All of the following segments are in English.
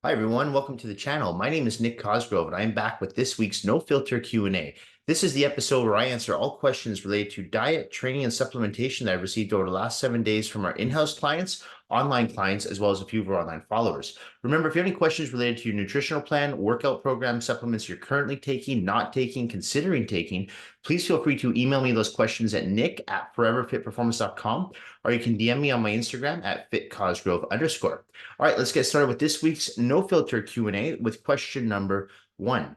Hi everyone, welcome to the channel. My name is Nick Cosgrove and I'm back with this week's No Filter Q&A. This is the episode where I answer all questions related to diet, training, and supplementation that I've received over the last 7 days from our in-house clients, online clients, as well as a few of our online followers. Remember, if you have any questions related to your nutritional plan, workout program, supplements you're currently taking, not taking, considering taking, please feel free to email me those questions at nick@foreverfitperformance.com, or you can DM me on my Instagram at fitcosgrove_. All right, let's get started with this week's No Filter Q&A with question number 1.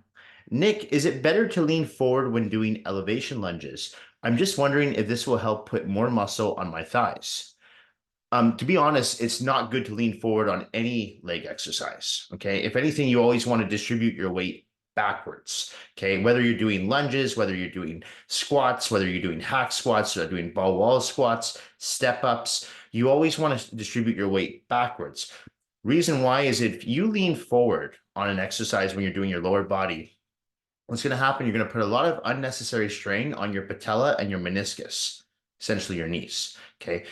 Nick, is it better to lean forward when doing elevation lunges? I'm just wondering if this will help put more muscle on my thighs. To be honest, it's not good to lean forward on any leg exercise. Okay. If anything, you always want to distribute your weight backwards. Okay. Whether you're doing lunges, whether you're doing squats, whether you're doing hack squats, or doing ball wall squats, step ups, you always want to distribute your weight backwards. Reason why is if you lean forward on an exercise when you're doing your lower body, what's going to happen? You're going to put a lot of unnecessary strain on your patella and your meniscus, essentially your knees. Okay.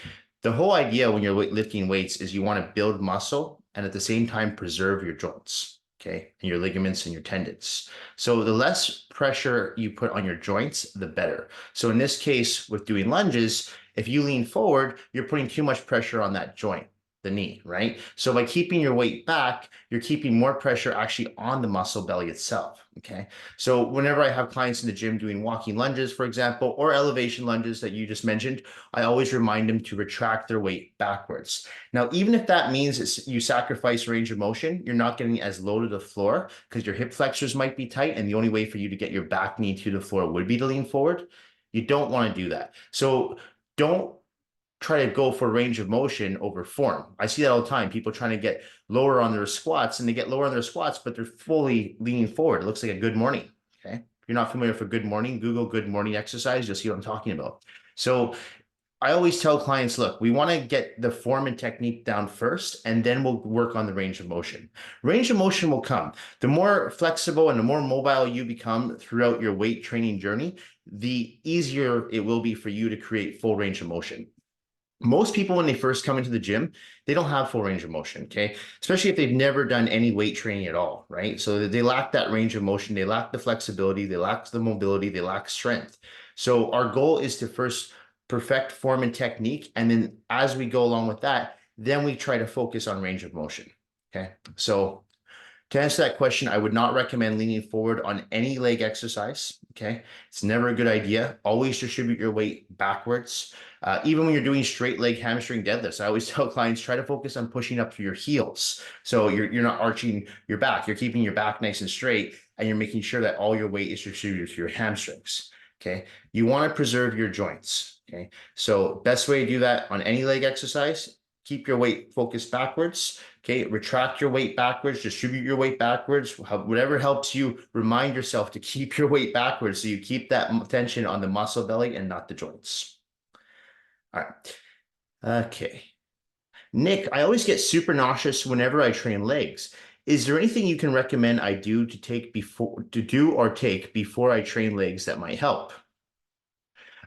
The whole idea when you're lifting weights is you want to build muscle and at the same time preserve your joints. Okay. And your ligaments and your tendons. So the less pressure you put on your joints, the better. So in this case, with doing lunges, if you lean forward, you're putting too much pressure on that joint, the knee, right? So by keeping your weight back, you're keeping more pressure actually on the muscle belly itself. Okay. So whenever I have clients in the gym doing walking lunges, for example, or elevation lunges that you just mentioned, I always remind them to retract their weight backwards. Now, even if that means you sacrifice range of motion, you're not getting as low to the floor because your hip flexors might be tight. And the only way for you to get your back knee to the floor would be to lean forward. You don't want to do that. So don't try to go for range of motion over form. I see that all the time. People trying to get lower on their squats and they get lower on their squats, but they're fully leaning forward. It looks like a good morning. Okay. If you're not familiar with a good morning, Google good morning exercise. You'll see what I'm talking about. So I always tell clients, look, we want to get the form and technique down first, and then we'll work on the range of motion. Range of motion will come. The more flexible and the more mobile you become throughout your weight training journey, the easier it will be for you to create full range of motion. Most people, when they first come into the gym, they don't have full range of motion, okay? Especially if they've never done any weight training at all, right? So they lack that range of motion, they lack the flexibility, they lack the mobility, they lack strength. So our goal is to first perfect form and technique, and then as we go along with that, then we try to focus on range of motion, okay? So to answer that question, I would not recommend leaning forward on any leg exercise. Okay. It's never a good idea. Always distribute your weight backwards. Even when you're doing straight leg hamstring deadlifts, I always tell clients try to focus on pushing up through your heels. So you're not arching your back. You're keeping your back nice and straight, and you're making sure that all your weight is distributed to your hamstrings. Okay. You want to preserve your joints. Okay. So best way to do that on any leg exercise, keep your weight focused backwards. Okay, retract your weight backwards, distribute your weight backwards, whatever helps you remind yourself to keep your weight backwards so you keep that tension on the muscle belly and not the joints. All right. Okay. Nick, I always get super nauseous whenever I train legs. Is there anything you can recommend I do to do or take before I train legs that might help?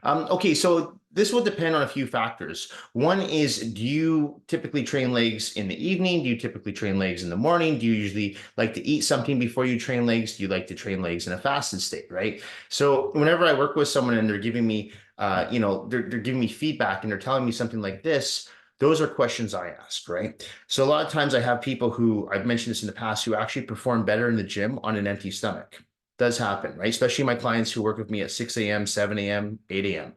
Okay, so this will depend on a few factors. One is, do you typically train legs in the evening? Do you typically train legs in the morning? Do you usually like to eat something before you train legs? Do you like to train legs in a fasted state, right? So whenever I work with someone and they're giving me, they're giving me feedback and they're telling me something like this, those are questions I ask, right? So a lot of times I have people who, I've mentioned this in the past, who actually perform better in the gym on an empty stomach. Does happen, right? Especially my clients who work with me at 6 a.m., 7 a.m., 8 a.m.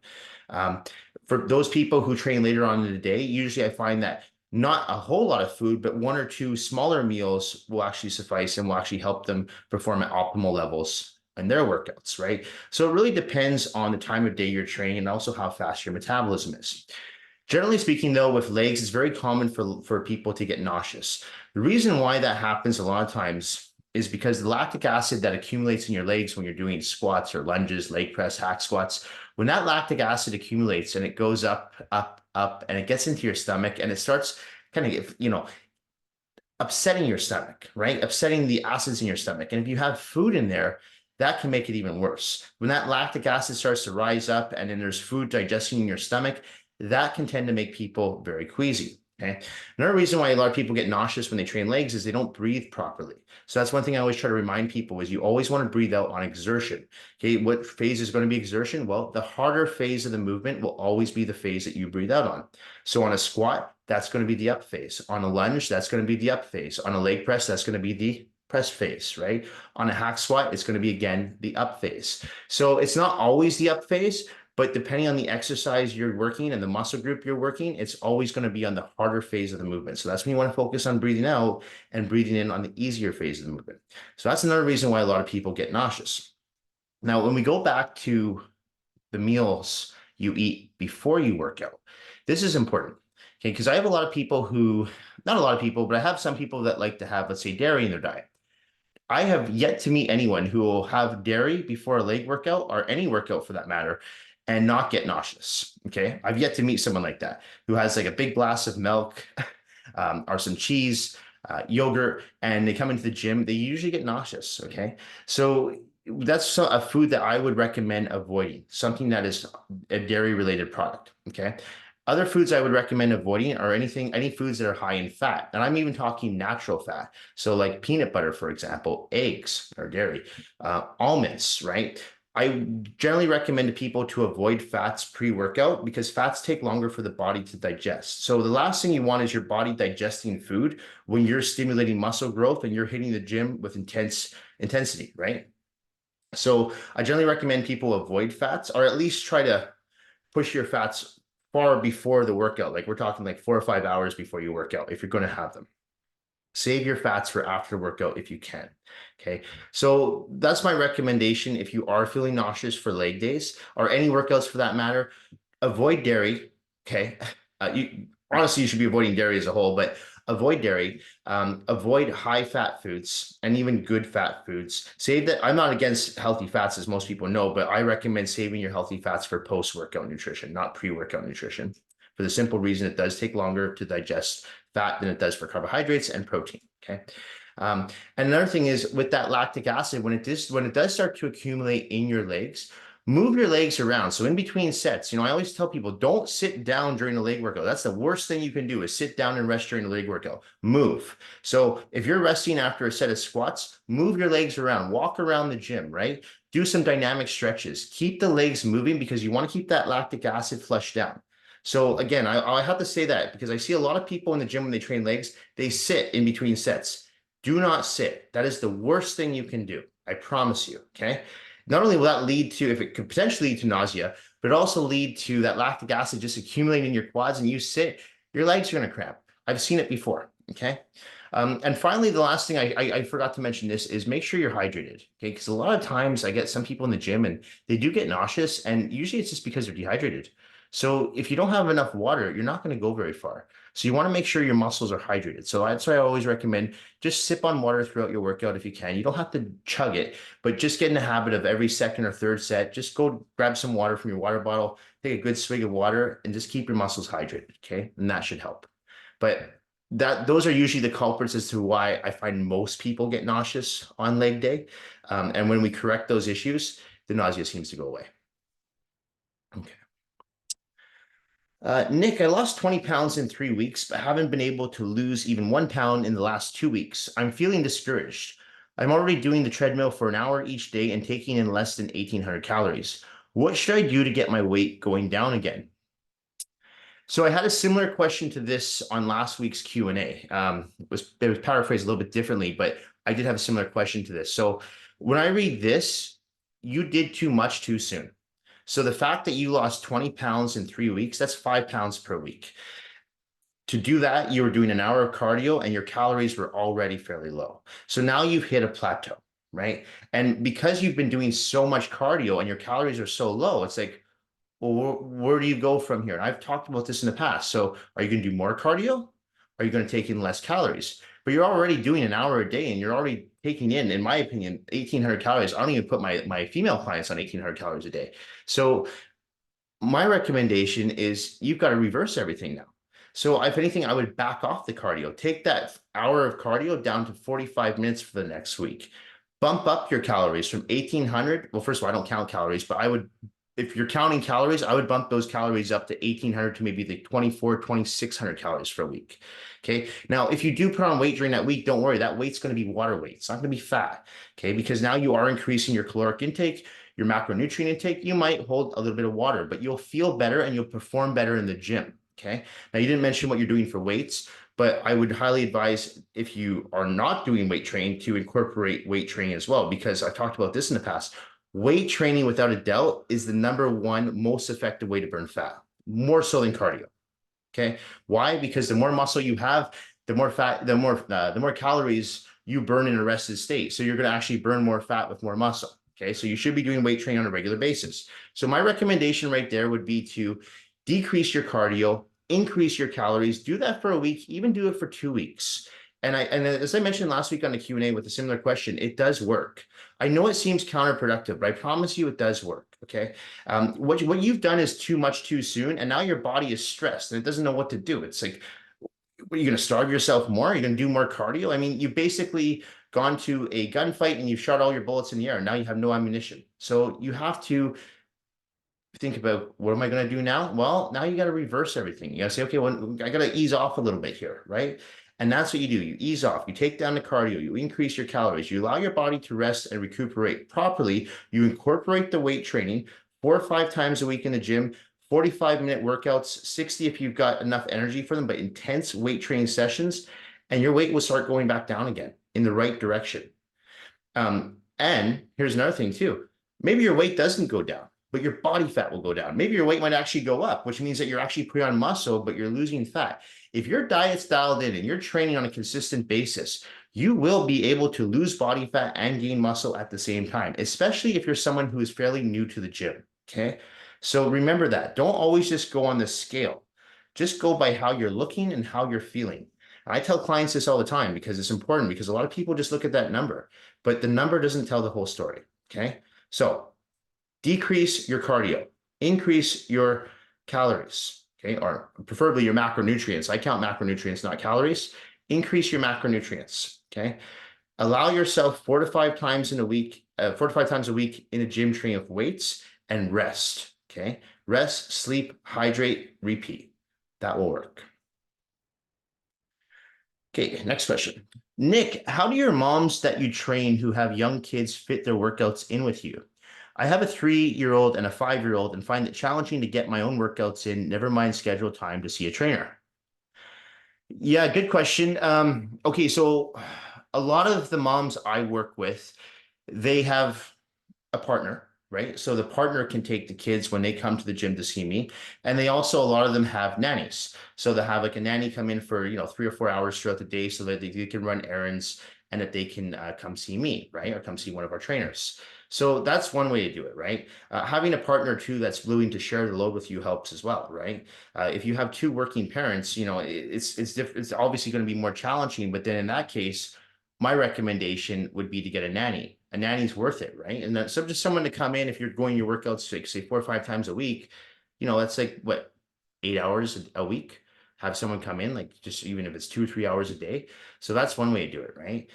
Um, for those people who train later on in the day, usually I find that not a whole lot of food, but one or two smaller meals will actually suffice and will actually help them perform at optimal levels in their workouts, right? So it really depends on the time of day you're training and also how fast your metabolism is. Generally speaking, though, with legs, it's very common for people to get nauseous. The reason why that happens a lot of times is because the lactic acid that accumulates in your legs when you're doing squats or lunges, leg press, hack squats, when that lactic acid accumulates and it goes up, up, up, and it gets into your stomach and it starts kind of, upsetting your stomach, right? Upsetting the acids in your stomach. And if you have food in there, that can make it even worse. When that lactic acid starts to rise up and then there's food digesting in your stomach, that can tend to make people very queasy. Okay. Another reason why a lot of people get nauseous when they train legs is they don't breathe properly. So that's one thing I always try to remind people is you always want to breathe out on exertion. Okay. What phase is going to be exertion? Well, the harder phase of the movement will always be the phase that you breathe out on. So on a squat, that's going to be the up phase. On a lunge, that's going to be the up phase. On a leg press, that's going to be the press phase, right? On a hack squat, it's going to be again the up phase. So it's not always the up phase, but depending on the exercise you're working and the muscle group you're working, it's always going to be on the harder phase of the movement. So that's when you want to focus on breathing out and breathing in on the easier phase of the movement. So that's another reason why a lot of people get nauseous. Now, when we go back to the meals you eat before you work out, this is important. Okay, because I have a lot of people who, not a lot of people, but I have some people that like to have, let's say, dairy in their diet. I have yet to meet anyone who will have dairy before a leg workout or any workout for that matter and not get nauseous. Okay. I've yet to meet someone like that who has like a big glass of milk or some cheese, yogurt, and they come into the gym. They usually get nauseous. Okay. So that's a food that I would recommend avoiding, something that is a dairy related product. Okay. Other foods I would recommend avoiding are any foods that are high in fat. And I'm even talking natural fat. So like peanut butter, for example, eggs or dairy, almonds, right? I generally recommend to people to avoid fats pre-workout because fats take longer for the body to digest. So the last thing you want is your body digesting food when you're stimulating muscle growth and you're hitting the gym with intensity, right? So I generally recommend people avoid fats or at least try to push your fats far before the workout. Like we're talking like 4 or 5 hours before you work out if you're going to have them. Save your fats for after workout if you can. Okay. So that's my recommendation. If you are feeling nauseous for leg days or any workouts for that matter, avoid dairy. Okay. Honestly, you should be avoiding dairy as a whole, but avoid dairy, avoid high fat foods and even good fat foods. Save that. I'm not against healthy fats, as most people know, but I recommend saving your healthy fats for post-workout nutrition, not pre-workout nutrition, for the simple reason it does take longer to digest fat than it does for carbohydrates and protein. Okay. And another thing is with that lactic acid, when it does start to accumulate in your legs, move your legs around. So in between sets, I always tell people don't sit down during a leg workout. That's the worst thing you can do is sit down and rest during a leg workout. Move. So if you're resting after a set of squats, move your legs around, walk around the gym, right? Do some dynamic stretches. Keep the legs moving because you want to keep that lactic acid flushed down. So again, I have to say that because I see a lot of people in the gym when they train legs, they sit in between sets. Do not sit. That is the worst thing you can do. I promise you. Okay. Not only will that lead to, if it could potentially lead to nausea, but it also lead to that lactic acid just accumulating in your quads and you sit, your legs are going to cramp. I've seen it before. Okay. And finally, the last thing I forgot to mention this is make sure you're hydrated. Okay. Because a lot of times I get some people in the gym and they do get nauseous and usually it's just because they're dehydrated. So if you don't have enough water, you're not going to go very far. So you want to make sure your muscles are hydrated. So that's why I always recommend just sip on water throughout your workout if you can. You don't have to chug it, but just get in the habit of every second or third set, just go grab some water from your water bottle, take a good swig of water, and just keep your muscles hydrated. Okay. And that should help. But those are usually the culprits as to why I find most people get nauseous on leg day. And when we correct those issues, the nausea seems to go away. Okay. Nick, I lost 20 pounds in 3 weeks, but haven't been able to lose even 1 pound in the last 2 weeks. I'm feeling discouraged. I'm already doing the treadmill for an hour each day and taking in less than 1,800 calories. What should I do to get my weight going down again? So I had a similar question to this on last week's Q&A. It was paraphrased a little bit differently, but I did have a similar question to this. So when I read this, you did too much too soon. So the fact that you lost 20 pounds in 3 weeks, that's 5 pounds per week. To do that, you were doing an hour of cardio and your calories were already fairly low. So now you've hit a plateau, right? And because you've been doing so much cardio and your calories are so low, it's like, well, where do you go from here? And I've talked about this in the past. So are you going to do more cardio? Are you going to take in less calories? But you're already doing an hour a day and you're already taking in my opinion, 1,800 calories. I don't even put my female clients on 1,800 calories a day. So my recommendation is you've got to reverse everything now. So if anything, I would back off the cardio. Take that hour of cardio down to 45 minutes for the next week. Bump up your calories from 1,800. Well, first of all, I don't count calories, but I would if you're counting calories, I would bump those calories up to 1,800 to maybe like 2,600 calories for a week. Okay. Now, if you do put on weight during that week, don't worry. That weight's going to be water weight. It's not going to be fat. Okay. Because now you are increasing your caloric intake, your macronutrient intake. You might hold a little bit of water, but you'll feel better and you'll perform better in the gym. Okay. Now, you didn't mention what you're doing for weights, but I would highly advise, if you are not doing weight training, to incorporate weight training as well, because I talked about this in the past. Weight training, without a doubt, is the #1 most effective way to burn fat, more so than cardio. Okay. Why? Because the more muscle you have, the more fat, the more calories you burn in a rested state. So you're going to actually burn more fat with more muscle. Okay. So you should be doing weight training on a regular basis. So my recommendation right there would be to decrease your cardio, increase your calories, do that for a week, even do it for 2 weeks. And as I mentioned last week on the Q&A with a similar question, it does work. I know it seems counterproductive, but I promise you it does work. Okay. What you've done is too much too soon, and now your body is stressed and it doesn't know what to do. It's like, what, are you going to starve yourself more? Are you going to do more cardio? I mean, you've basically gone to a gunfight and you've shot all your bullets in the air, and now you have no ammunition. So you have to think about, what am I going to do now? Well, now you got to reverse everything. You got to say, okay, well, I got to ease off a little bit here, right? And that's what you do. You ease off, you take down the cardio, you increase your calories, you allow your body to rest and recuperate properly. You incorporate the weight training 4 or 5 times a week in the gym, 45-minute workouts, 60 if you've got enough energy for them, but intense weight training sessions, and your weight will start going back down again in the right direction. And here's another thing too. Maybe your weight doesn't go down, but your body fat will go down. Maybe your weight might actually go up, which means that you're actually putting on muscle, but you're losing fat. If your diet's dialed in and you're training on a consistent basis, you will be able to lose body fat and gain muscle at the same time, especially if you're someone who is fairly new to the gym. Okay. So remember that. Don't always just go on the scale. Just go by how you're looking and how you're feeling. I tell clients this all the time because it's important, because a lot of people just look at that number, but the number doesn't tell the whole story. Okay. So decrease your cardio, increase your calories, okay, or preferably your macronutrients. I count macronutrients, not calories. Increase your macronutrients, okay? Allow yourself 4 to 5 times in a week, 4 to 5 times a week in a gym training of weights, and rest, okay? Rest, sleep, hydrate, repeat. That will work. Okay, next question. Nick, how do your moms that you train who have young kids fit their workouts in with you? I have a 3-year-old and a 5-year-old and find it challenging to get my own workouts in, never mind schedule time to see a trainer. Yeah, good question. Okay, so a lot of the moms I work with, they have a partner, right? So the partner can take the kids when they come to the gym to see me. And they also, a lot of them have nannies. So they have like a nanny come in for, 3 or 4 hours throughout the day so that they can run errands and that they can come see me, right? Or come see one of our trainers. So that's one way to do it, right? Having a partner too that's willing to share the load with you helps as well, right? If you have 2 working parents, it's obviously going to be more challenging. But then in that case, my recommendation would be to get a nanny. A nanny's worth it, right? And then, so just someone to come in, if you're going your workouts, like, say 4 or 5 times a week, that's like what, 8 hours a week. Have someone come in, like, just even if it's 2 or 3 hours a day. So that's one way to do it, right?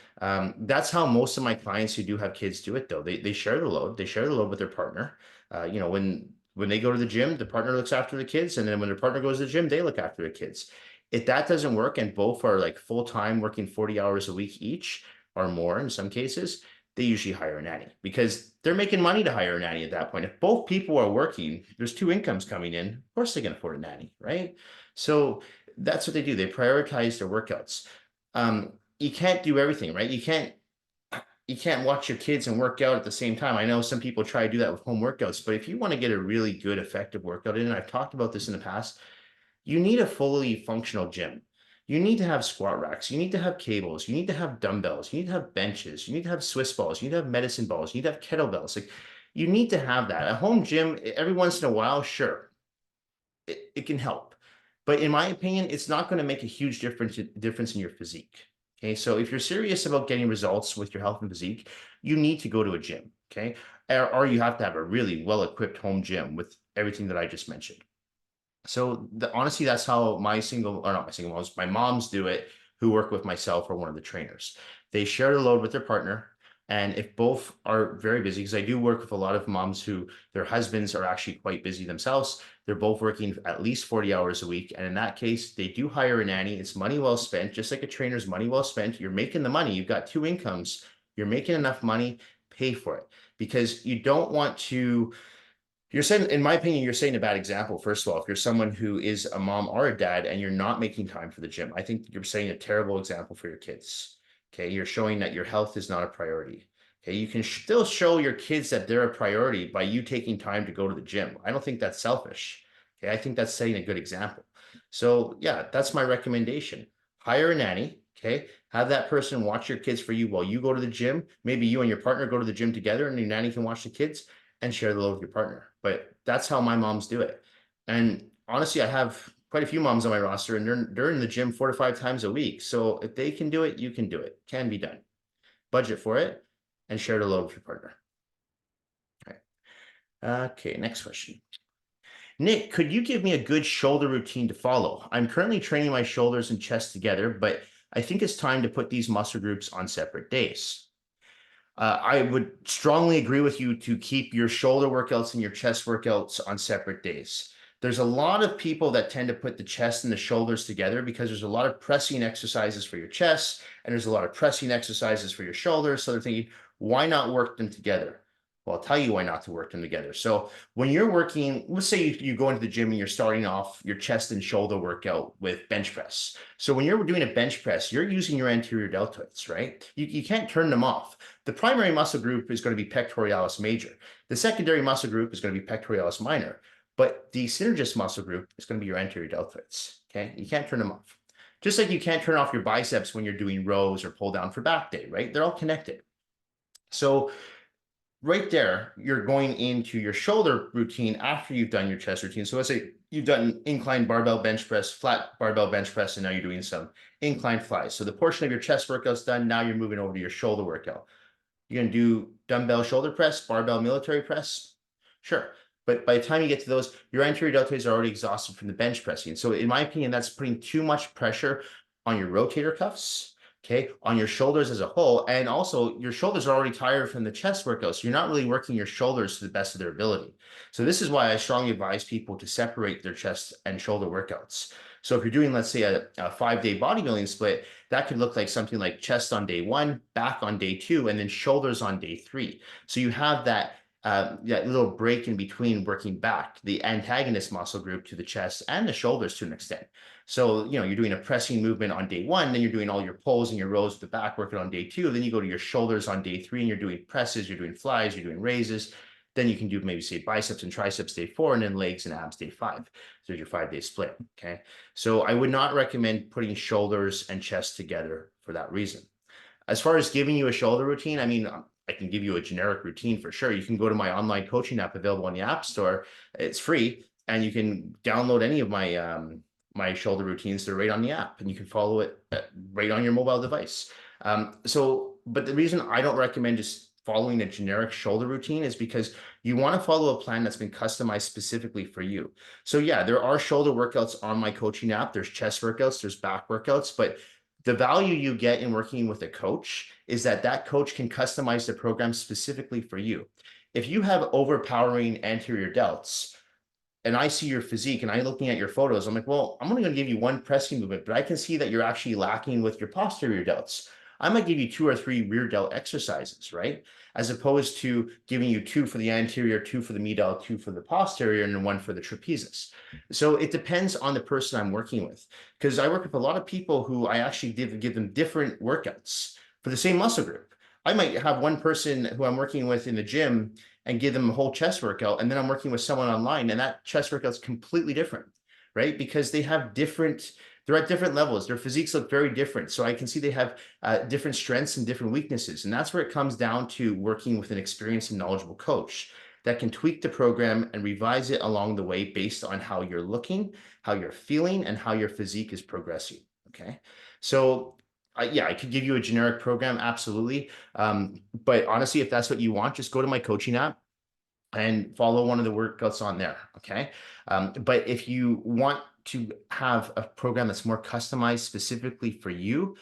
That's how most of my clients who do have kids do it, though. They share the load. They share the load with their partner. When they go to the gym, the partner looks after the kids, and then when their partner goes to the gym, they look after the kids. If that doesn't work and both are like full-time working 40 hours a week each or more in some cases, they usually hire a nanny because they're making money to hire a nanny at that point. If both people are working, there's 2 incomes coming in. Of course, they can afford a nanny, right? So that's what they do. They prioritize their workouts. You can't do everything, right? You can't watch your kids and work out at the same time. I know some people try to do that with home workouts, but if you want to get a really good, effective workout in, and I've talked about this in the past, you need a fully functional gym. You need to have squat racks. You need to have cables. You need to have dumbbells. You need to have benches. You need to have Swiss balls. You need to have medicine balls. You need to have kettlebells. Like, you need to have that. A home gym, every once in a while, sure, it can help. But in my opinion, it's not going to make a huge difference in your physique. Okay, so if you're serious about getting results with your health and physique, you need to go to a gym. Okay, or you have to have a really well-equipped home gym with everything that I just mentioned. So honestly, that's how my moms do it, who work with myself or one of the trainers. They share the load with their partner, And if both are very busy, because I do work with a lot of moms who their husbands are actually quite busy themselves, they're both working at least 40 hours a week. And in that case, they do hire a nanny. It's money well spent, just like a trainer's money well spent. You're making the money. You've got two incomes. You're making enough money, pay for it, because you don't want to. You're saying, in my opinion, you're setting a bad example. First of all, if you're someone who is a mom or a dad and you're not making time for the gym, I think you're setting a terrible example for your kids. Okay. You're showing that your health is not a priority. Okay. You can still show your kids that they're a priority by you taking time to go to the gym. I don't think that's selfish. Okay. I think that's setting a good example. So, yeah, that's my recommendation. Hire a nanny. Okay. Have that person watch your kids for you while you go to the gym. Maybe you and your partner go to the gym together and your nanny can watch the kids and share the load with your partner. But that's how my moms do it. And honestly, I have quite a few moms on my roster, and they're in the gym 4 to 5 times a week. So if they can do it, you can do it. Can be done. Budget for it and share the load with your partner. All right. Okay, next question. Nick, could you give me a good shoulder routine to follow? I'm currently training my shoulders and chest together, but I think it's time to put these muscle groups on separate days. I would strongly agree with you to keep your shoulder workouts and your chest workouts on separate days. There's a lot of people that tend to put the chest and the shoulders together because there's a lot of pressing exercises for your chest and there's a lot of pressing exercises for your shoulders. So they're thinking, why not work them together? Well, I'll tell you why not to work them together. So when you're working, let's say you go into the gym and you're starting off your chest and shoulder workout with bench press. So when you're doing a bench press, you're using your anterior deltoids, right? You can't turn them off. The primary muscle group is going to be pectoralis major. The secondary muscle group is going to be pectoralis minor. But the synergist muscle group is going to be your anterior deltoids. Okay. You can't turn them off. Just like you can't turn off your biceps when you're doing rows or pull down for back day, right? They're all connected. So right there, you're going into your shoulder routine after you've done your chest routine. So let's say you've done incline barbell bench press, flat barbell bench press, and now you're doing some incline flies. So the portion of your chest workout's done. Now you're moving over to your shoulder workout. You're going to do dumbbell shoulder press, barbell military press. Sure. But by the time you get to those, your anterior deltoids are already exhausted from the bench pressing. So in my opinion, that's putting too much pressure on your rotator cuffs, okay, on your shoulders as a whole. And also your shoulders are already tired from the chest workout. So you're not really working your shoulders to the best of their ability. So this is why I strongly advise people to separate their chest and shoulder workouts. So if you're doing, let's say, a 5-day bodybuilding split, that could look like something like chest on day 1, back on day 2, and then shoulders on day 3. So you have that little break in between working back, the antagonist muscle group to the chest and the shoulders to an extent. So, you're doing a pressing movement on day 1, then you're doing all your pulls and your rows with the back working on day 2. Then you go to your shoulders on day 3 and you're doing presses, you're doing flies, you're doing raises. Then you can do maybe say biceps and triceps day 4 and then legs and abs day 5. So your 5-day split. Okay. So I would not recommend putting shoulders and chest together for that reason. As far as giving you a shoulder routine, I mean, I can give you a generic routine for sure. You can go to my online coaching app available on the App Store. It's free, and you can download any of my my shoulder routines. They're right on the app, and you can follow it right on your mobile device. But the reason I don't recommend just following a generic shoulder routine is because you want to follow a plan that's been customized specifically for you. So yeah, there are shoulder workouts on my coaching app. There's chest workouts, there's back workouts, but the value you get in working with a coach is that that coach can customize the program specifically for you. If you have overpowering anterior delts, and I see your physique and I'm looking at your photos, I'm like, well, I'm only going to give you one pressing movement, but I can see that you're actually lacking with your posterior delts. I might give you 2 or 3 rear delt exercises, right? As opposed to giving you 2 for the anterior, 2 for the medial, 2 for the posterior, and then 1 for the trapezius. So it depends on the person I'm working with, because I work with a lot of people who I actually give them different workouts for the same muscle group. I might have one person who I'm working with in the gym and give them a whole chest workout, and then I'm working with someone online, and that chest workout's completely different, right? Because they have they're at different levels. Their physiques look very different. So I can see they have different strengths and different weaknesses. And that's where it comes down to working with an experienced and knowledgeable coach that can tweak the program and revise it along the way based on how you're looking, how you're feeling, and how your physique is progressing. Okay. So yeah, I could give you a generic program, absolutely. But honestly, if that's what you want, just go to my coaching app and follow one of the workouts on there. Okay. But if you want to have a program that's more customized specifically for you,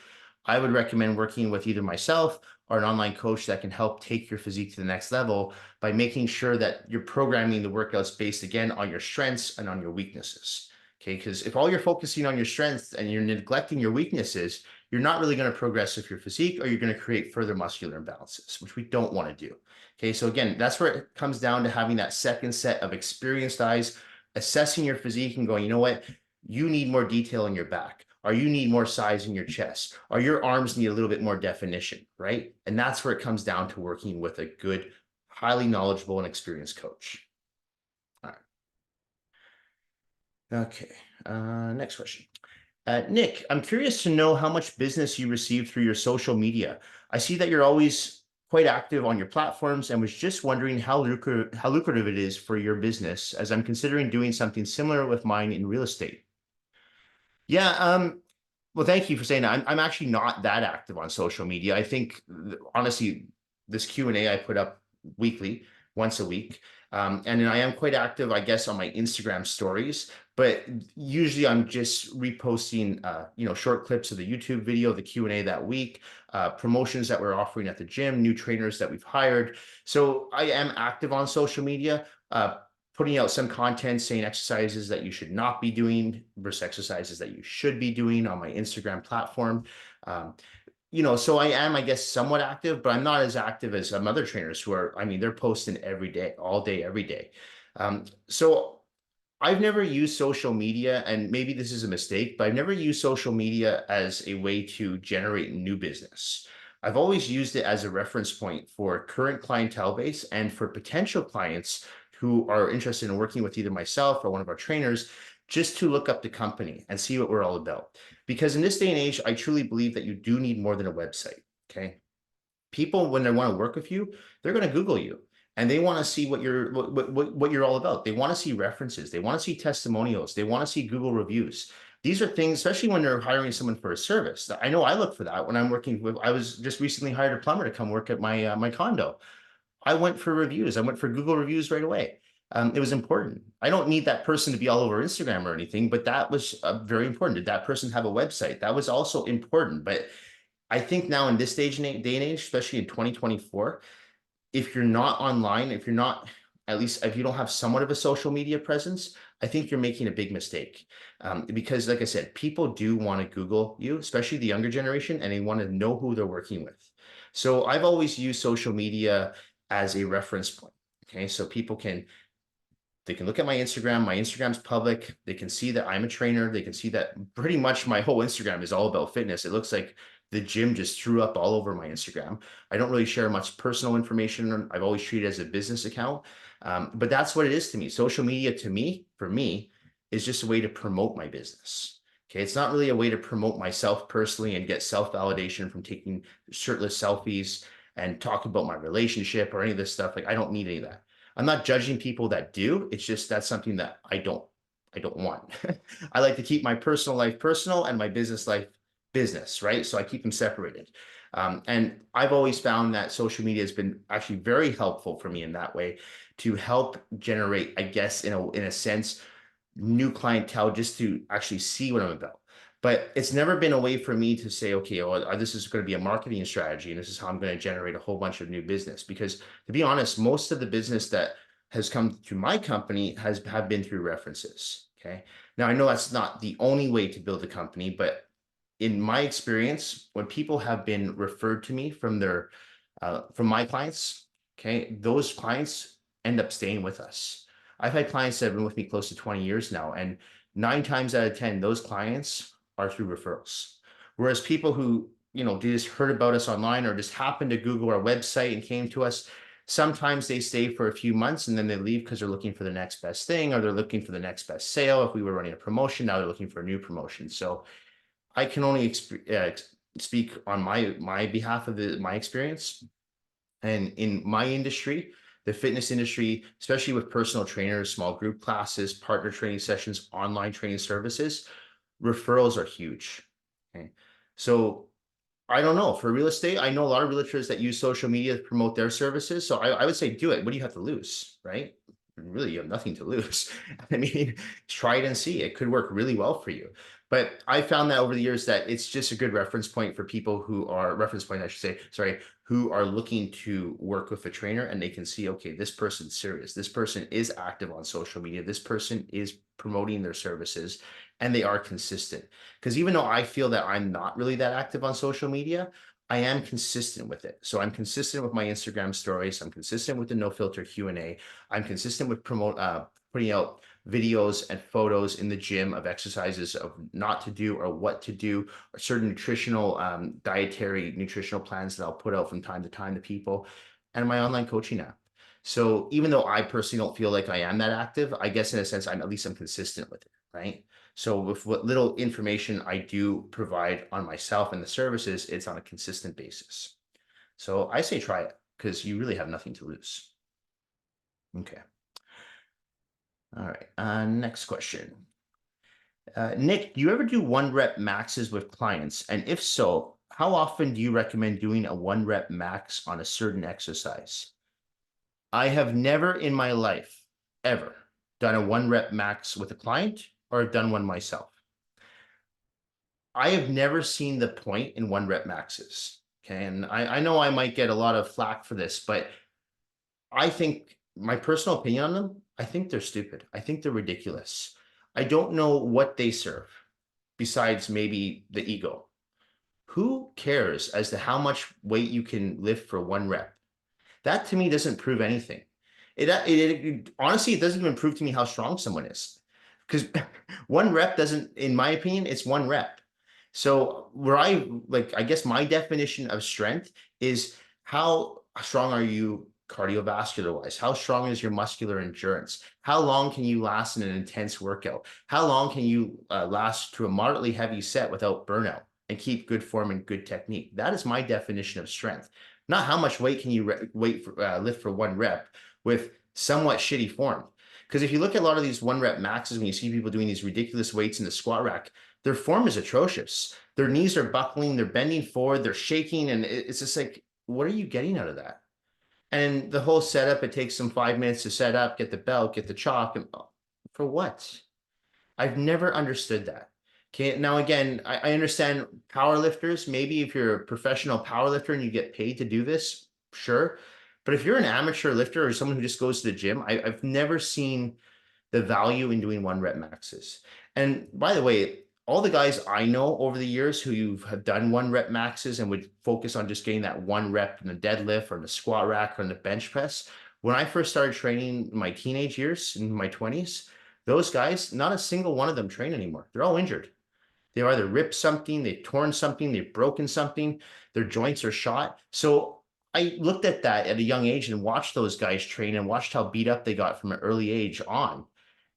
I would recommend working with either myself or an online coach that can help take your physique to the next level by making sure that you're programming the workouts based again on your strengths and on your weaknesses. Okay, because if all you're focusing on your strengths and you're neglecting your weaknesses, you're not really going to progress with your physique, or you're going to create further muscular imbalances, which we don't want to do. Okay, so again, that's where it comes down to having that second set of experienced eyes, assessing your physique and going, you know what, you need more detail in your back, or you need more size in your chest, or your arms need a little bit more definition, right? And that's where it comes down to working with a good, highly knowledgeable and experienced coach. All right. Okay. Next question. Nick, I'm curious to know how much business you receive through your social media. I see that you're always quite active on your platforms and was just wondering how lucrative it is for your business, as I'm considering doing something similar with mine in real estate. Yeah, well, thank you for saying that. I'm actually not that active on social media. I think honestly, this Q&A I put up weekly, once a week. And then I am quite active, I guess, on my Instagram stories, but usually I'm just reposting, short clips of the YouTube video, the Q&A that week, promotions that we're offering at the gym, new trainers that we've hired. So I am active on social media. Putting out some content saying exercises that you should not be doing versus exercises that you should be doing on my Instagram platform. So I am, I guess, somewhat active, but I'm not as active as some other trainers who are, I mean, they're posting every day, all day, every day. So I've never used social media, and maybe this is a mistake, but I've never used social media as a way to generate new business. I've always used it as a reference point for current clientele base and for potential clients who are interested in working with either myself or one of our trainers, just to look up the company and see what we're all about. Because in this day and age, I truly believe that you do need more than a website. Okay. People, when they want to work with you, they're going to Google you and they want to see what you're all about. They want to see references. They want to see testimonials. They want to see Google reviews. These are things, especially when they're hiring someone for a service. I know I look for that when I'm working with. I was just recently hired a plumber to come work at my condo. I went for reviews. I went for Google reviews right away. It was important. I don't need that person to be all over Instagram or anything, but that was very important. Did that person have a website? That was also important. But I think now in this day and age, especially in 2024, if you're not online, if you're not, at least if you don't have somewhat of a social media presence, I think you're making a big mistake. Because like I said, people do want to Google you, especially the younger generation, and they want to know who they're working with. So I've always used social media as a reference point. Okay, so they can look at my Instagram. My Instagram's public. They can see that I'm a trainer. They can see that pretty much my whole Instagram is all about fitness. It looks like the gym just threw up all over my Instagram. I don't really share much personal information. I've always treated it as a business account. But that's what it is to me. Social media to me, for me, is just a way to promote my business. Okay, it's not really a way to promote myself personally and get self-validation from taking shirtless selfies and talk about my relationship or any of this stuff. Like, I don't need any of that. I'm not judging people that do. It's just that's something that I don't want. I like to keep my personal life personal and my business life business, right? So I keep them separated. And I've always found that social media has been actually very helpful for me in that way to help generate, I guess, in a sense, new clientele just to actually see what I'm about. But it's never been a way for me to say, okay, well, this is going to be a marketing strategy and this is how I'm going to generate a whole bunch of new business. Because to be honest, most of the business that has come to my company have been through references. Okay. Now I know that's not the only way to build a company, but in my experience, when people have been referred to me from my clients, okay, those clients end up staying with us. I've had clients that have been with me close to 20 years now, and 9 times out of 10, those clients are through referrals. Whereas people who, just heard about us online or just happened to Google our website and came to us, sometimes they stay for a few months and then they leave because they're looking for the next best thing or they're looking for the next best sale. If we were running a promotion, now they're looking for a new promotion. So I can only speak on my behalf of my experience. And in my industry, the fitness industry, especially with personal trainers, small group classes, partner training sessions, online training services, referrals are huge. Okay. So I don't know. For real estate, I know a lot of realtors that use social media to promote their services. So I would say do it. What do you have to lose, right? Really, you have nothing to lose. I mean, try it and see. It could work really well for you. But I found that over the years that it's just a good reference point for people who are reference point, I should say, sorry, who are looking to work with a trainer and they can see, okay, this person's serious. This person is active on social media. This person is promoting their services and they are consistent. Because even though I feel that I'm not really that active on social media, I am consistent with it. So I'm consistent with my Instagram stories. I'm consistent with the no filter Q&A. I'm consistent with putting out videos and photos in the gym of exercises of not to do or what to do, or certain nutritional, dietary nutritional plans that I'll put out from time to time to people, and my online coaching app. So even though I personally don't feel like I am that active, I guess in a sense, I'm consistent with it, right? So with what little information I do provide on myself and the services, it's on a consistent basis. So I say try it because you really have nothing to lose. Okay. All right. Next question. Nick, do you ever do 1 rep maxes with clients? And if so, how often do you recommend doing a 1 rep max on a certain exercise? I have never in my life ever done a 1 rep max with a client or done one myself. I have never seen the point in 1 rep maxes. Okay. And I know I might get a lot of flack for this, but I think my personal opinion on them, I think they're stupid. I think they're ridiculous. I don't know what they serve besides maybe the ego. Who cares as to how much weight you can lift for 1 rep? That to me doesn't prove anything. It honestly, it doesn't even prove to me how strong someone is, because 1 rep doesn't, in my opinion, it's 1 rep. So where I guess my definition of strength is how strong are you cardiovascular wise? How strong is your muscular endurance? How long can you last in an intense workout? How long can you last to a moderately heavy set without burnout and keep good form and good technique? That is my definition of strength. Not how much weight can you lift for 1 rep with somewhat shitty form. Because if you look at a lot of these 1 rep maxes, when you see people doing these ridiculous weights in the squat rack, their form is atrocious. Their knees are buckling, they're bending forward, they're shaking, and it's just like, what are you getting out of that? And the whole setup, it takes them 5 minutes to set up, get the belt, get the chalk, and for what? I've never understood that. Okay, now again, I understand power lifters. Maybe if you're a professional power lifter and you get paid to do this, sure. But if you're an amateur lifter or someone who just goes to the gym, I've never seen the value in doing 1 rep maxes. And by the way, all the guys I know over the years who have done 1 rep maxes and would focus on just getting that 1 rep in the deadlift or in the squat rack or in the bench press. When I first started training in my teenage years, in my 20s, those guys, not a single one of them train anymore. They're all injured. They've either ripped something, they've torn something, they've broken something, their joints are shot. So I looked at that at a young age and watched those guys train and watched how beat up they got from an early age on.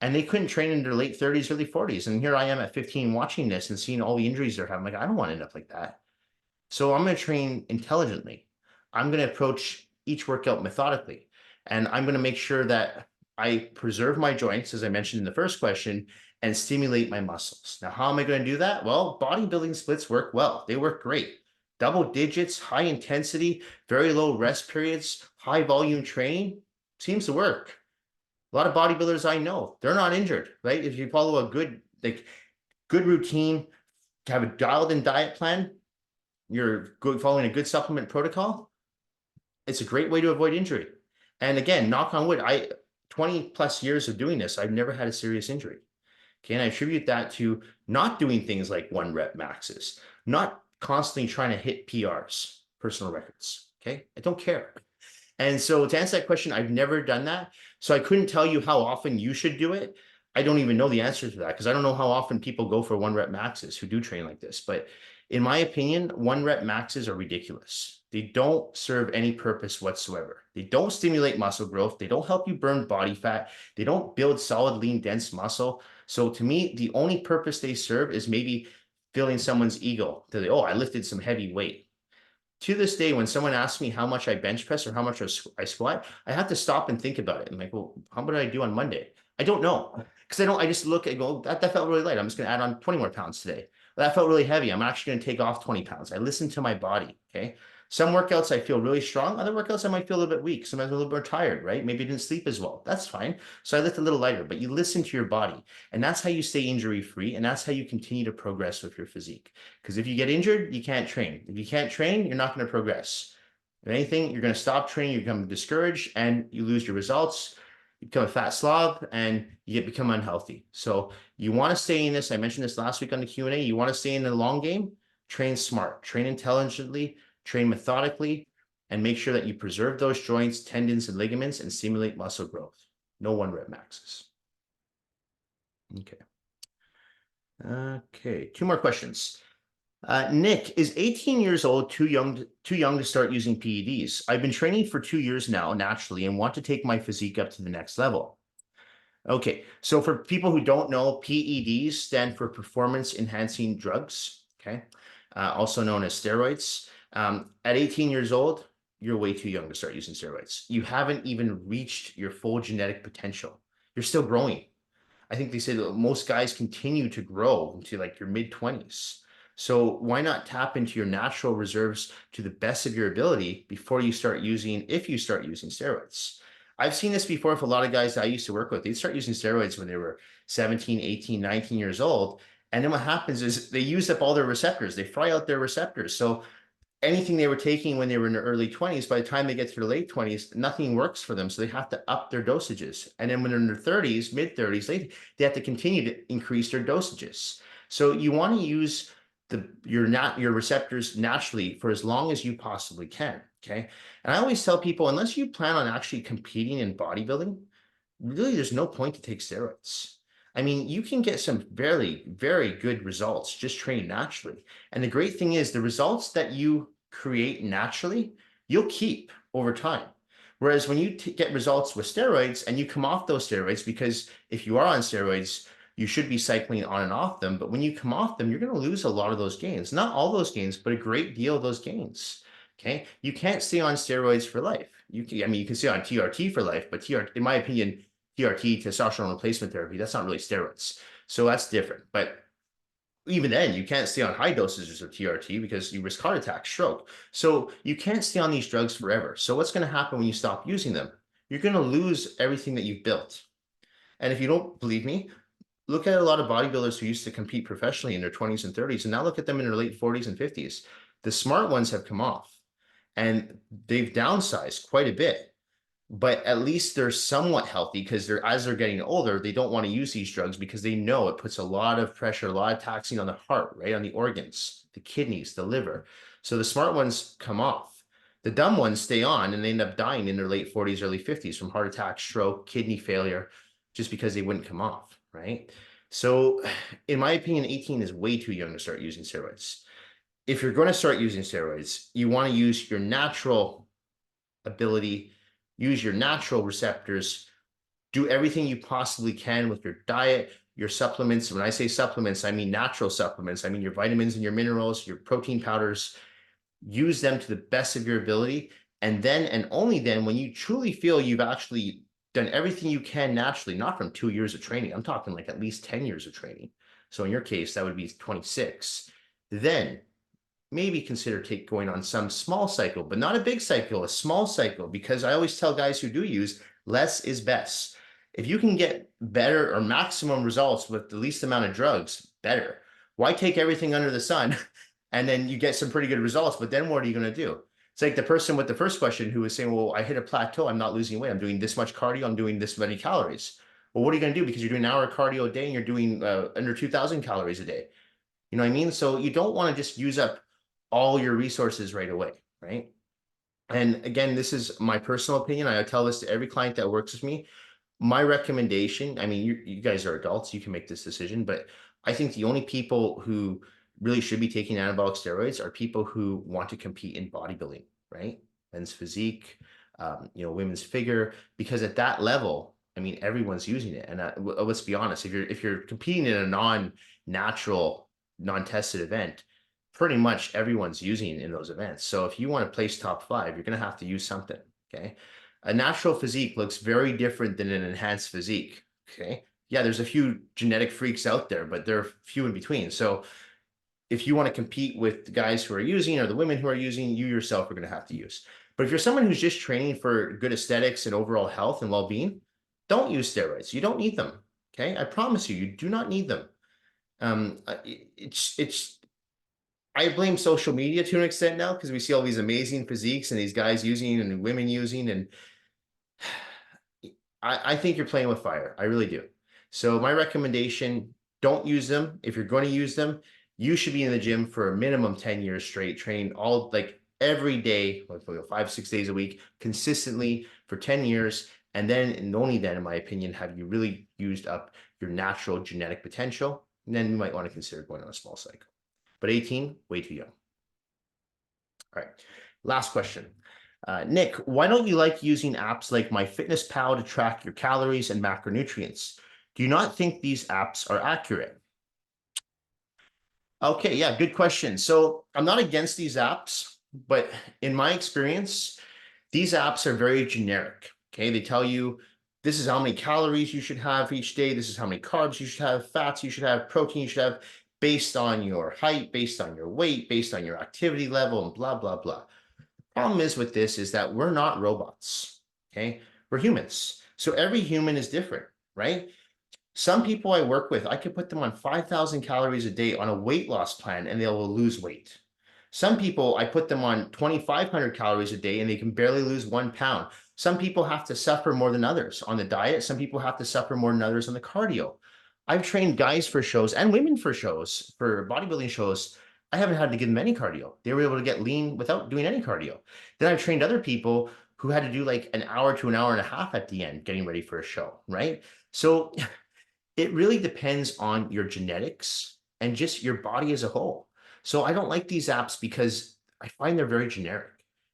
And they couldn't train in their late 30s, early 40s. And here I am at 15 watching this and seeing all the injuries they're having. Like, I don't want to end up like that. So I'm going to train intelligently. I'm going to approach each workout methodically. And I'm going to make sure that I preserve my joints, as I mentioned in the first question, and stimulate my muscles. Now, how am I going to do that? Well, bodybuilding splits work well. They work great. Double digits, high intensity, very low rest periods, high volume training seems to work. A lot of bodybuilders I know, they're not injured, right? If you follow a good routine, have a dialed in diet plan, you're following a good supplement protocol, it's a great way to avoid injury. And again, knock on wood, 20 plus years of doing this, I've never had a serious injury. Okay, and I attribute that to not doing things like 1 rep maxes, not constantly trying to hit PRs, personal records. Okay, I don't care. And so to answer that question, I've never done that. So I couldn't tell you how often you should do it. I don't even know the answer to that because I don't know how often people go for 1 rep maxes who do train like this. But in my opinion, 1 rep maxes are ridiculous. They don't serve any purpose whatsoever. They don't stimulate muscle growth. They don't help you burn body fat. They don't build solid, lean, dense muscle. So to me, the only purpose they serve is maybe filling someone's ego. Oh, I lifted some heavy weight. To this day, when someone asks me how much I bench press or how much I squat, I have to stop and think about it. I'm like, well, how much did I do on Monday? I don't know. Because I just look and go, that felt really light. I'm just going to add on 20 more pounds today. That felt really heavy. I'm actually going to take off 20 pounds. I listen to my body. Okay. Some workouts I feel really strong. Other workouts I might feel a little bit weak. Sometimes I'm a little bit tired, right? Maybe I didn't sleep as well. That's fine. So I lift a little lighter, but you listen to your body. And that's how you stay injury free. And that's how you continue to progress with your physique. Because if you get injured, you can't train. If you can't train, you're not going to progress. If anything, you're going to stop training, you become discouraged, and you lose your results. You become a fat slob and become unhealthy. So you want to stay in this. I mentioned this last week on the Q&A. You want to stay in the long game, train smart, train intelligently, train methodically, and make sure that you preserve those joints, tendons, and ligaments and stimulate muscle growth. No 1-rep maxes. Okay. Okay, 2 more questions. Nick, is 18 years old too young to start using PEDs? I've been training for 2 years now naturally and want to take my physique up to the next level. Okay, so for people who don't know, PEDs stand for performance enhancing drugs, okay? Also known as steroids. At 18 years old, you're way too young to start using steroids. You haven't even reached your full genetic potential. You're still growing. I think they say that most guys continue to grow into like your mid-20s. So why not tap into your natural reserves to the best of your ability before you start using, if you start using steroids? I've seen this before with a lot of guys that I used to work with. They'd start using steroids when they were 17, 18, 19 years old. And then what happens is they use up all their receptors. They fry out their receptors. So anything they were taking when they were in their early 20s, by the time they get to their late 20s, nothing works for them. So they have to up their dosages. And then when they're in their 30s, mid 30s, they have to continue to increase their dosages. So you want to use your receptors naturally for as long as you possibly can. Okay. And I always tell people, unless you plan on actually competing in bodybuilding, really there's no point to take steroids. I mean, you can get some very, very good results just training naturally. And the great thing is the results that you create naturally, you'll keep over time. Whereas when you get results with steroids and you come off those steroids, because if you are on steroids, you should be cycling on and off them. But when you come off them, you're going to lose a lot of those gains. Not all those gains, but a great deal of those gains. Okay. You can't stay on steroids for life. I mean, you can stay on TRT for life, but in my opinion, TRT, testosterone replacement therapy, that's not really steroids. So that's different. But even then, you can't stay on high dosages of TRT because you risk heart attack, stroke. So you can't stay on these drugs forever. So what's going to happen when you stop using them? You're going to lose everything that you've built. And if you don't believe me, look at a lot of bodybuilders who used to compete professionally in their 20s and 30s, and now look at them in their late 40s and 50s. The smart ones have come off and they've downsized quite a bit. But at least they're somewhat healthy because as they're getting older, they don't want to use these drugs because they know it puts a lot of pressure, a lot of taxing on the heart, right? On the organs, the kidneys, the liver. So the smart ones come off. The dumb ones stay on and they end up dying in their late 40s, early 50s from heart attack, stroke, kidney failure, just because they wouldn't come off, right? So in my opinion, 18 is way too young to start using steroids. If you're going to start using steroids, you want to use your natural ability, use your natural receptors, do everything you possibly can with your diet, your supplements. When I say supplements, I mean natural supplements. I mean your vitamins and your minerals, your protein powders. Use them to the best of your ability. And then, and only then, when you truly feel you've actually done everything you can naturally, not from 2 years of training, I'm talking like at least 10 years of training. So in your case, that would be 26. Then maybe consider going on some small cycle, but not a big cycle, a small cycle, because I always tell guys who do use less is best. If you can get better or maximum results with the least amount of drugs, better. Why take everything under the sun and then you get some pretty good results, but then what are you going to do? It's like the person with the first question who was saying, well, I hit a plateau. I'm not losing weight. I'm doing this much cardio. I'm doing this many calories. Well, what are you going to do? Because you're doing an hour of cardio a day and you're doing under 2,000 calories a day. You know what I mean? So you don't want to just use up all your resources right away, right? And again, this is my personal opinion. I tell this to every client that works with me. My recommendation, I mean, you guys are adults, you can make this decision, but I think the only people who really should be taking anabolic steroids are people who want to compete in bodybuilding, right? Men's physique, women's figure, because at that level, I mean, everyone's using it. And let's be honest, if you're competing in a non-natural, non-tested event, pretty much everyone's using in those events. So if you want to place top 5, you're going to have to use something, okay? A natural physique looks very different than an enhanced physique, okay? Yeah, there's a few genetic freaks out there, but they're few in between. So if you want to compete with the guys who are using or the women who are using, you yourself are going to have to use. But if you're someone who's just training for good aesthetics and overall health and well-being, don't use steroids. You don't need them. Okay, I promise you, you do not need them. It's I blame social media to an extent now because we see all these amazing physiques and these guys using and women using, and I think you're playing with fire. I really do. So my recommendation, don't use them. If you're going to use them, you should be in the gym for a minimum 10 years straight, train all like every day, like 5, 6 days a week, consistently for 10 years. And then, and only then, in my opinion, have you really used up your natural genetic potential. And then you might want to consider going on a small cycle. But 18, way too young. All right. Last question. Nick, why don't you like using apps like MyFitnessPal to track your calories and macronutrients? Do you not think these apps are accurate? Okay, yeah, good question. So I'm not against these apps, but in my experience, these apps are very generic. Okay, they tell you this is how many calories you should have each day. This is how many carbs you should have, fats you should have, protein you should have, based on your height, based on your weight, based on your activity level, and blah, blah, blah. Problem is with this is that we're not robots. Okay, we're humans. So every human is different, right? Some people I work with, I could put them on 5,000 calories a day on a weight loss plan and they will lose weight. Some people, I put them on 2,500 calories a day and they can barely lose 1 pound. Some people have to suffer more than others on the diet. Some people have to suffer more than others on the cardio. I've trained guys for shows and women for shows, for bodybuilding shows. I haven't had to give them any cardio. They were able to get lean without doing any cardio. Then I've trained other people who had to do like an hour to an hour and a half at the end getting ready for a show, right? So it really depends on your genetics and just your body as a whole. So I don't like these apps because I find they're very generic.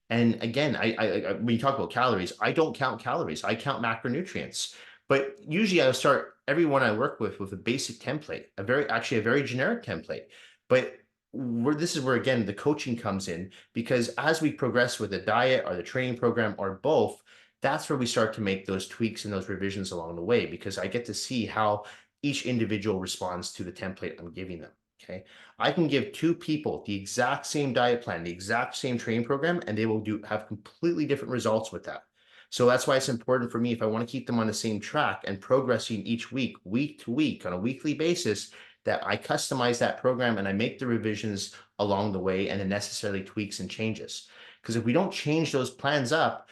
And again, when you talk about calories, I don't count calories. I count macronutrients. But usually I'll start everyone I work with a basic template, actually a very generic template. But this is where again the coaching comes in, because as we progress with the diet or the training program or both, that's where we start to make those tweaks and those revisions along the way, because I get to see how each individual responds to the template I'm giving them. Okay. I can give two people the exact same diet plan, the exact same training program, and they will have completely different results with that. So that's why it's important for me, if I want to keep them on the same track and progressing each week, week to week, on a weekly basis, that I customize that program and I make the revisions along the way and the necessary tweaks and changes. Because if we don't change those plans up,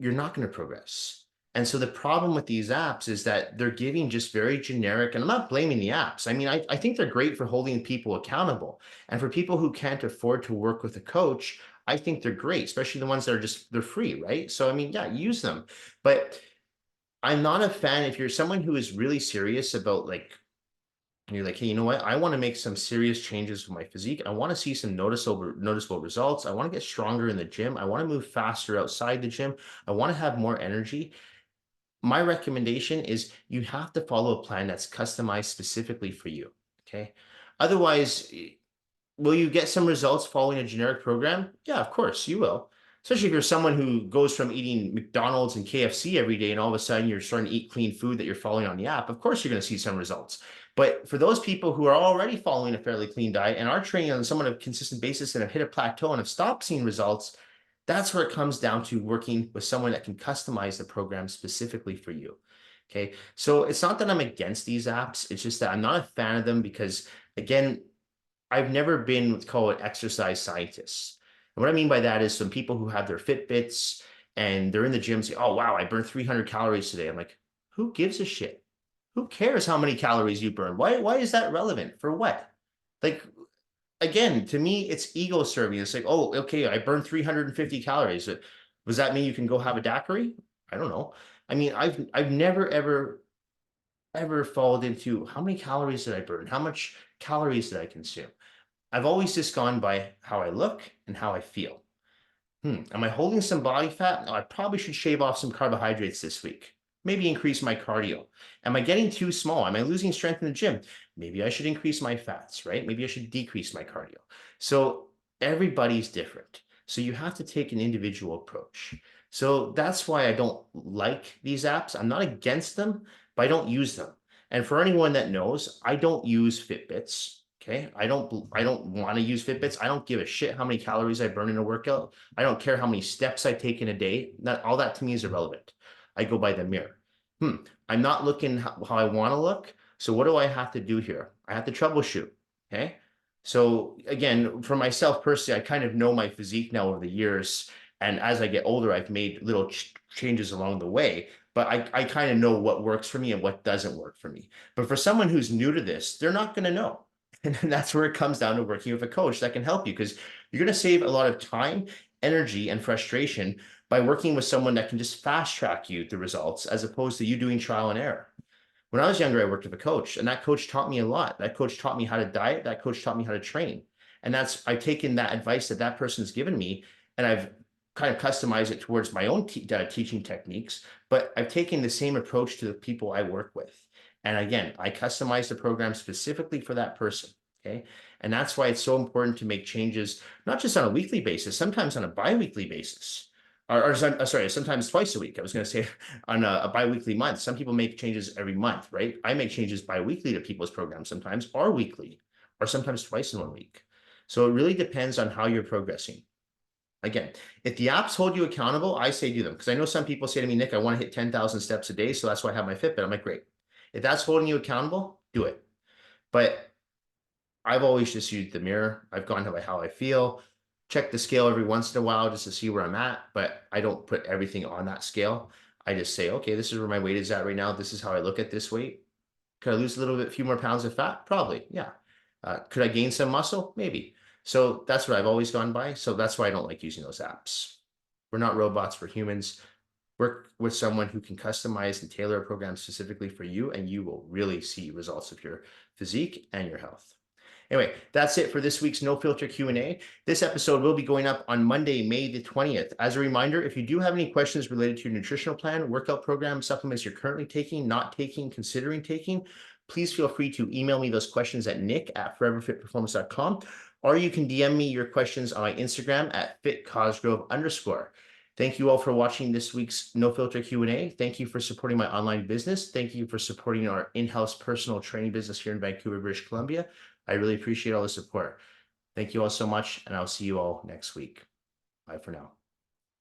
you're not going to progress. And so the problem with these apps is that they're giving just very generic, and I'm not blaming the apps. I mean, I think they're great for holding people accountable. And for people who can't afford to work with a coach, I think they're great, especially the ones that are they're free, right? So, I mean, yeah, use them. But I'm not a fan. If you're someone who is really serious about like, you're like, hey, you know what? I want to make some serious changes with my physique. I want to see some noticeable results. I want to get stronger in the gym. I want to move faster outside the gym. I want to have more energy. My recommendation is you have to follow a plan that's customized specifically for you. Okay. Otherwise, will you get some results following a generic program? Yeah, of course you will. Especially if you're someone who goes from eating McDonald's and KFC every day and all of a sudden you're starting to eat clean food that you're following on the app. Of course, you're going to see some results. But for those people who are already following a fairly clean diet and are training on somewhat of a consistent basis and have hit a plateau and have stopped seeing results, that's where it comes down to working with someone that can customize the program specifically for you. Okay. So it's not that I'm against these apps. It's just that I'm not a fan of them because, again, I've never been what's called an exercise scientist. And what I mean by that is some people who have their Fitbits and they're in the gym say, oh, wow, I burned 300 calories today. I'm like, who gives a shit? Who cares how many calories you burn? Why is that relevant? For what? Like, again, to me, it's ego serving. It's like, oh, okay, I burned 350 calories. Does that mean you can go have a daiquiri? I don't know. I mean, I've never ever fallen into how many calories did I burn? How much calories did I consume? I've always just gone by how I look and how I feel. Am I holding some body fat? No, I probably should shave off some carbohydrates this week. Maybe increase my cardio. Am I getting too small? Am I losing strength in the gym? Maybe I should increase my fats, right? Maybe I should decrease my cardio. So everybody's different. So you have to take an individual approach. So that's why I don't like these apps. I'm not against them, but I don't use them. And for anyone that knows, I don't use Fitbits. Okay. I don't want to use Fitbits. I don't give a shit how many calories I burn in a workout. I don't care how many steps I take in a day. Not all that to me is irrelevant. I go by the mirror. I'm not looking how I want to look. So what do I have to do here? I have to troubleshoot. Okay. So again, for myself personally, I kind of know my physique now over the years. And as I get older, I've made little changes along the way, but I kind of know what works for me and what doesn't work for me. But for someone who's new to this, they're not going to know. And that's where it comes down to working with a coach that can help you, because you're going to save a lot of time, energy, and frustration by working with someone that can just fast track you the results as opposed to you doing trial and error. When I was younger, I worked with a coach, and that coach taught me a lot. That coach taught me how to diet. That coach taught me how to train. And I've taken that advice that that person's given me, and I've kind of customized it towards my own teaching techniques. But I've taken the same approach to the people I work with. And again, I customize the program specifically for that person. Okay. And that's why it's so important to make changes, not just on a weekly basis, sometimes on a bi-weekly basis. Sorry, sometimes twice a week. I was going to say on a bi-weekly month. Some people make changes every month, right? I make changes bi-weekly to people's programs sometimes, or weekly, or sometimes twice in 1 week. So it really depends on how you're progressing. Again, if the apps hold you accountable, I say do them, because I know some people say to me, Nick, I want to hit 10,000 steps a day, so that's why I have my Fitbit. I'm like, great. If that's holding you accountable, do it. But I've always just used the mirror. I've gone by how I feel, check the scale every once in a while just to see where I'm at, but I don't put everything on that scale. I just say, okay, this is where my weight is at right now. This is how I look at this weight. Could I lose a little bit, few more pounds of fat? Probably, yeah. Could I gain some muscle? Maybe. So that's what I've always gone by. So that's why I don't like using those apps. We're not robots, we're humans. Work with someone who can customize and tailor a program specifically for you, and you will really see results of your physique and your health. Anyway, that's it for this week's No Filter Q&A. This episode will be going up on Monday, May the 20th. As a reminder, if you do have any questions related to your nutritional plan, workout program, supplements you're currently taking, not taking, considering taking, please feel free to email me those questions at nick@foreverfitperformance.com, or you can DM me your questions on my Instagram at @fitcosgrove_. Thank you all for watching this week's No Filter Q&A. Thank you for supporting my online business. Thank you for supporting our in-house personal training business here in Vancouver, British Columbia. I really appreciate all the support. Thank you all so much, and I'll see you all next week. Bye for now.